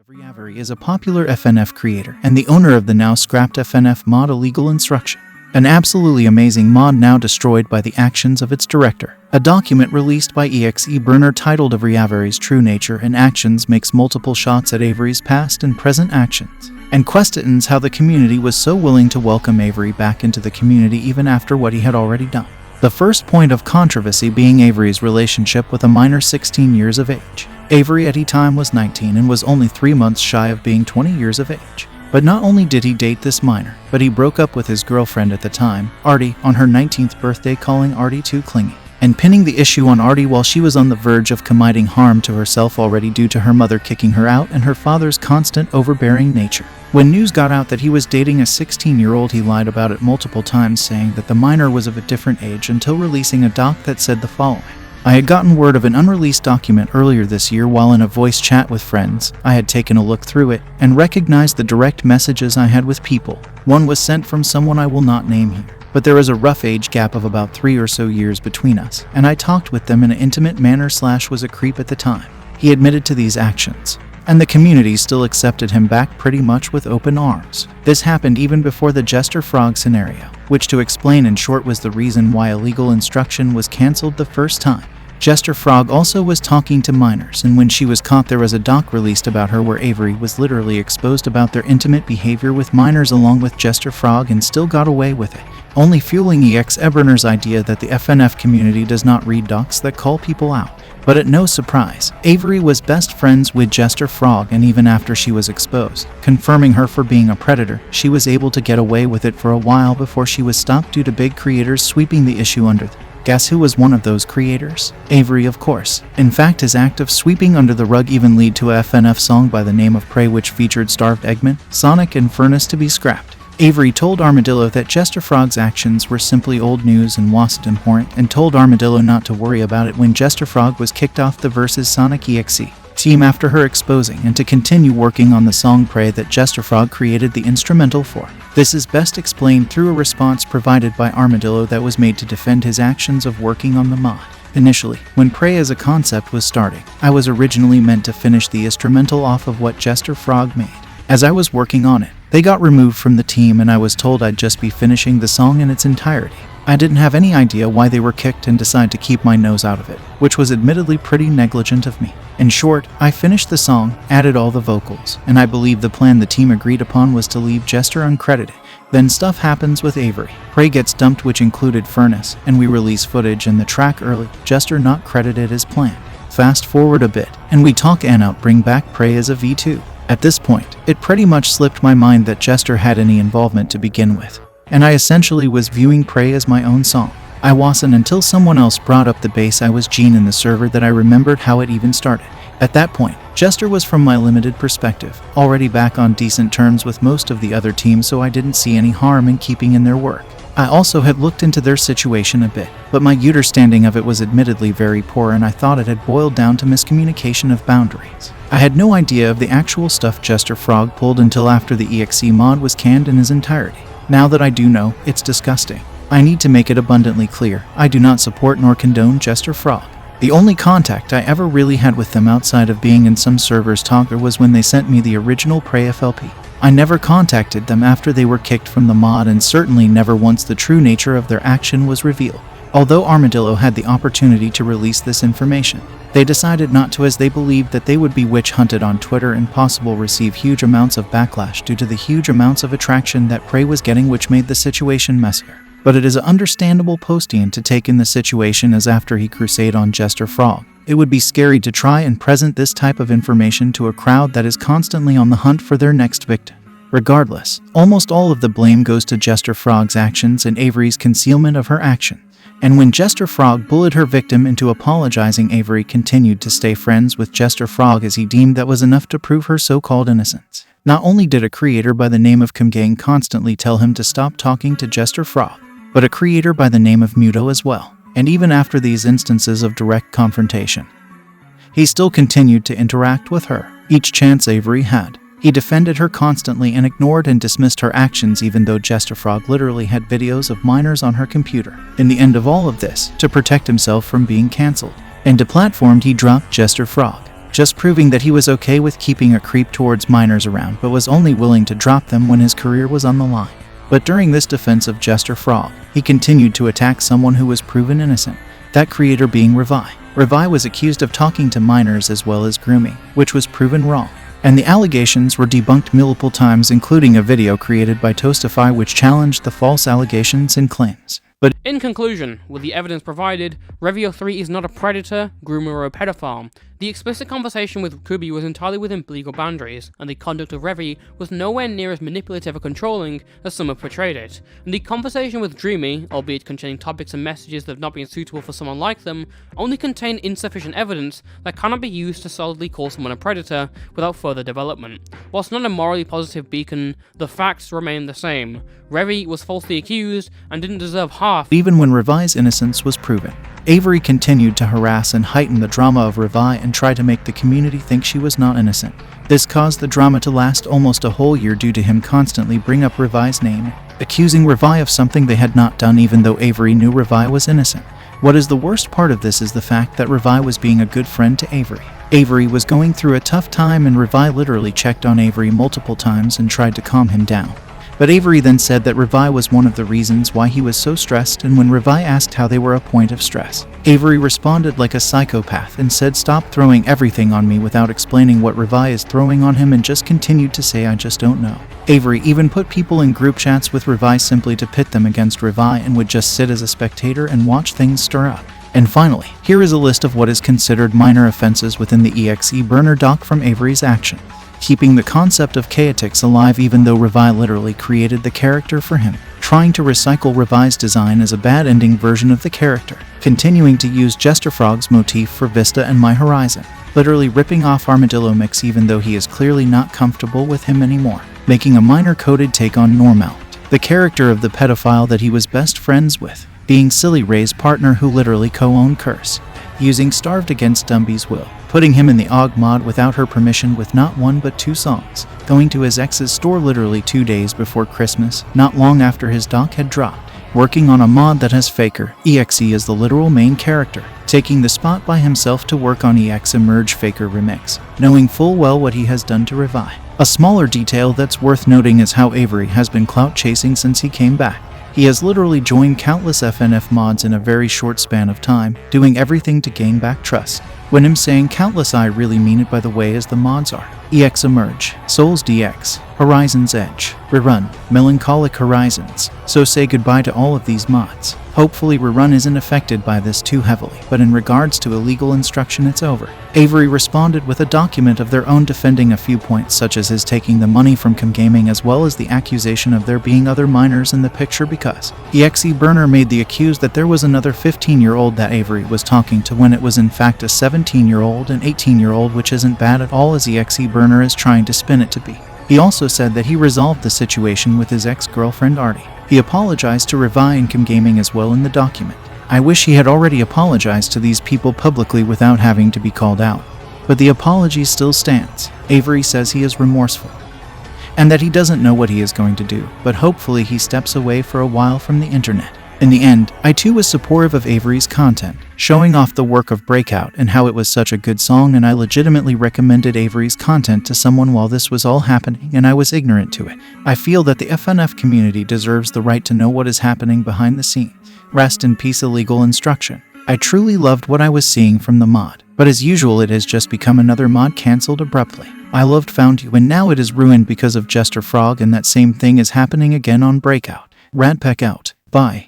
Averyavary is a popular FNF creator and the owner of the now scrapped FNF mod Illegal Instruction, an absolutely amazing mod now destroyed by the actions of its director. A document released by EXE Burner titled Averyavary's True Nature and Actions makes multiple shots at Avery's past and present actions, and questions how the community was so willing to welcome Avery back into the community even after what he had already done. The first point of controversy being Avery's relationship with a minor 16 years of age. Avery at the time was 19 and was only 3 months shy of being 20 years of age. But not only did he date this minor, but he broke up with his girlfriend at the time, Artie, on her 19th birthday, calling Artie too clingy, and pinning the issue on Artie while she was on the verge of committing harm to herself already due to her mother kicking her out and her father's constant overbearing nature. When news got out that he was dating a 16-year-old, he lied about it multiple times, saying that the minor was of a different age until releasing a doc that said the following. I had gotten word of an unreleased document earlier this year while in a voice chat with friends. I had taken a look through it and recognized the direct messages I had with people. One was sent from someone I will not name here, but there is a rough age gap of about 3 or so years between us, and I talked with them in an intimate manner / was a creep at the time. He admitted to these actions, and the community still accepted him back pretty much with open arms. This happened even before the Jester Frog scenario, which to explain in short was the reason why Illegal Instruction was cancelled the first time. Jester Frog also was talking to minors, and when she was caught there was a doc released about her where Avery was literally exposed about their intimate behavior with minors along with Jester Frog and still got away with it, only fueling EXE Burner's idea that the FNF community does not read docs that call people out. But at no surprise, Avery was best friends with Jester Frog, and even after she was exposed, confirming her for being a predator, she was able to get away with it for a while before she was stopped due to big creators sweeping the issue under them. Guess who was one of those creators? Avery, of course. In fact, his act of sweeping under the rug even led to a FNF song by the name of Prey which featured Starved Eggman, Sonic, and Furnace to be scrapped. Avery told Armadillo that Jester Frog's actions were simply old news and wasn't important, and told Armadillo not to worry about it when Jester Frog was kicked off the Versus Sonic EXE team after her exposing, and to continue working on the song Prey that Jester Frog created the instrumental for. This is best explained through a response provided by Armadillo that was made to defend his actions of working on the mod. Initially, when Prey as a concept was starting, I was originally meant to finish the instrumental off of what Jester Frog made. As I was working on it, they got removed from the team and I was told I'd just be finishing the song in its entirety. I didn't have any idea why they were kicked and decided to keep my nose out of it, which was admittedly pretty negligent of me. In short, I finished the song, added all the vocals, and I believe the plan the team agreed upon was to leave Jester uncredited. Then stuff happens with Avery. Prey gets dumped, which included Furnace, and we release footage and the track early, Jester not credited as planned. Fast forward a bit, and we talk and out bring back Prey as a V2. At this point, it pretty much slipped my mind that Jester had any involvement to begin with, and I essentially was viewing Prey as my own song. I wasn't until someone else brought up the bass I was Gene in the server that I remembered how it even started. At that point, Jester was, from my limited perspective, already back on decent terms with most of the other teams, so I didn't see any harm in keeping in their work. I also had looked into their situation a bit, but my understanding of it was admittedly very poor, and I thought it had boiled down to miscommunication of boundaries. I had no idea of the actual stuff Jester Frog pulled until after the EXE mod was canned in its entirety. Now that I do know, it's disgusting. I need to make it abundantly clear, I do not support nor condone Jester Frog. The only contact I ever really had with them outside of being in some servers talker was when they sent me the original Prey FLP. I never contacted them after they were kicked from the mod, and certainly never once the true nature of their action was revealed. Although Armadillo had the opportunity to release this information, they decided not to, as they believed that they would be witch hunted on Twitter and possibly receive huge amounts of backlash due to the huge amounts of attraction that Prey was getting, which made the situation messier. But it is an understandable posting to take in the situation, as after he crusade on Jester Frog, it would be scary to try and present this type of information to a crowd that is constantly on the hunt for their next victim. Regardless, almost all of the blame goes to Jester Frog's actions and Avery's concealment of her action. And when Jester Frog bullied her victim into apologizing, Avery continued to stay friends with Jester Frog, as he deemed that was enough to prove her so-called innocence. Not only did a creator by the name of Kumgang constantly tell him to stop talking to Jester Frog, but a creator by the name of Muto as well. And even after these instances of direct confrontation, he still continued to interact with her. Each chance Avery had, he defended her constantly and ignored and dismissed her actions, even though Jester Frog literally had videos of minors on her computer. In the end of all of this, to protect himself from being cancelled and deplatformed, he dropped Jester Frog. just proving that he was okay with keeping a creep towards minors around but was only willing to drop them when his career was on the line. But during this defense of Jester Frog, he continued to attack someone who was proven innocent, that creator being Revie. Revie was accused of talking to minors as well as grooming, which was proven wrong, and the allegations were debunked multiple times, including a video created by Toastify which challenged the false allegations and claims. But in conclusion, with the evidence provided, Averyavary is not a predator, groomer, or pedophile. The explicit conversation with Kubi was entirely within legal boundaries, and the conduct of Revie was nowhere near as manipulative or controlling as some have portrayed it. And the conversation with Dreamy, albeit containing topics and messages that have not been suitable for someone like them, only contained insufficient evidence that cannot be used to solidly call someone a predator without further development. Whilst not a morally positive beacon, the facts remain the same. Revie was falsely accused and didn't deserve half. Even when Revie's innocence was proven, Avery continued to harass and heighten the drama of Revie and try to make the community think she was not innocent. This caused the drama to last almost a whole year due to him constantly bring up Revie's name, accusing Revie of something they had not done even though Avery knew Revie was innocent. What is the worst part of this is the fact that Revie was being a good friend to Avery. Avery was going through a tough time and Revie literally checked on Avery multiple times and tried to calm him down. But Avery then said that Revie was one of the reasons why he was so stressed, and when Revie asked how they were a point of stress, Avery responded like a psychopath and said, "Stop throwing everything on me," without explaining what Revie is throwing on him, and just continued to say, "I just don't know." Avery even put people in group chats with Revie simply to pit them against Revie and would just sit as a spectator and watch things stir up. And finally, here is a list of what is considered minor offenses within the EXE Burner doc from Avery's action. Keeping the concept of chaotix alive even though Revie literally created the character for him. Trying to recycle Revie's design as a bad ending version of the character. Continuing to use Jester Frog's motif for Vista and My Horizon. Literally ripping off Armadillo Mix even though he is clearly not comfortable with him anymore. Making a minor coded take on Normalt, the character of the pedophile that he was best friends with. Being Silly Ray's partner who literally co-owned Curse. Using Starved against Dumby's will. Putting him in the OG mod without her permission with not one but 2 songs. Going to his ex's store literally 2 days before Christmas, not long after his doc had dropped. Working on a mod that has Faker, EXE as the literal main character. Taking the spot by himself to work on EXE Emerge Faker remix. Knowing full well what he has done to Revie. A smaller detail that's worth noting is how Avery has been clout chasing since he came back. He has literally joined countless FNF mods in a very short span of time, doing everything to gain back trust. When I'm saying countless, I really mean it by the way as the mods are. EXE Emerge, Souls DX, Horizon's Edge, Rerun, Melancholic Horizons. So say goodbye to all of these mods. Hopefully Rerun isn't affected by this too heavily, but in regards to illegal instruction it's over. Avery responded with a document of their own defending a few points such as his taking the money from Gaming as well as the accusation of there being other minors in the picture because EXE Burner made the accuse that there was another 15-year-old that Avery was talking to when it was in fact a 17-year-old and 18-year-old, which isn't bad at all as EXE Burner is trying to spin it to be. He also said that he resolved the situation with his ex-girlfriend Artie. He apologized to Revie and Gaming as well in the document. I wish he had already apologized to these people publicly without having to be called out. But the apology still stands. Avery says he is remorseful and that he doesn't know what he is going to do, but hopefully he steps away for a while from the internet. In the end, I too was supportive of Avery's content, showing off the work of Breakout and how it was such a good song, and I legitimately recommended Avery's content to someone while this was all happening and I was ignorant to it. I feel that the FNF community deserves the right to know what is happening behind the scenes. Rest in peace illegal instruction. I truly loved what I was seeing from the mod, but as usual it has just become another mod cancelled abruptly. I loved Found You and now it is ruined because of Jester Frog, and that same thing is happening again on Breakout. Radpack out. Bye.